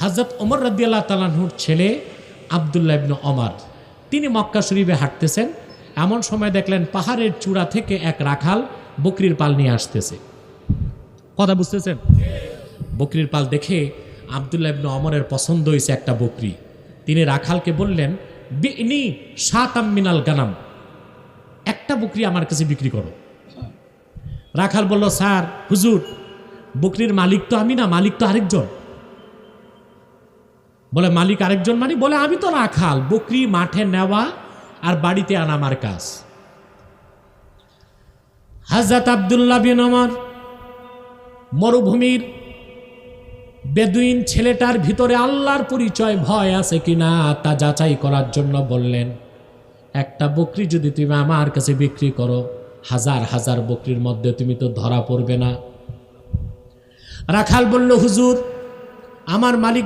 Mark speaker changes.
Speaker 1: হযরত ওমর রাদিয়াল্লাহু তাআলা আনহুর ছেলে আব্দুল্লাহ ইবনে ওমর তিনি মক্কা শরীফে হাঁটতেছেন, এমন সময় দেখলেন পাহাড়ের চূড়া থেকে এক রাখাল বকরির পাল নিয়ে আসতেছে। কথা বুঝতেছেন? বকরির পাল দেখে আব্দুল্লাহ ইবনে ওমরের পছন্দ হয়েছে একটা বকরি। তিনি রাখালকে বললেন, বিনি শাতাম মিনাল গানাম, একটা বকরি আমার কাছে বিক্রি করো। রাখাল বলল, স্যার হুজুর, বকরির মালিক তো আমি না, মালিক তো আরেকজন। বলে, মালিক আরেকজন মানে? বলে, আমি তো রাখাল, বকরি মাঠে নেওয়া আর বাড়িতে আনা আমার কাজ। হযরত আব্দুল্লাহ বিন ওমর মরুভূমির বেদুইন ছেলেটার ভিতরে আল্লাহর পরিচয় ভয় আছে কিনা তা যাচাই করার জন্য বললেন, একটা বকরি যদি তুমি আমার কাছে বিক্রি করো, হাজার হাজার বকরির মধ্যে তুমি তো ধরা পড়বে না। রাখাল বলল, হুজুর, আমার মালিক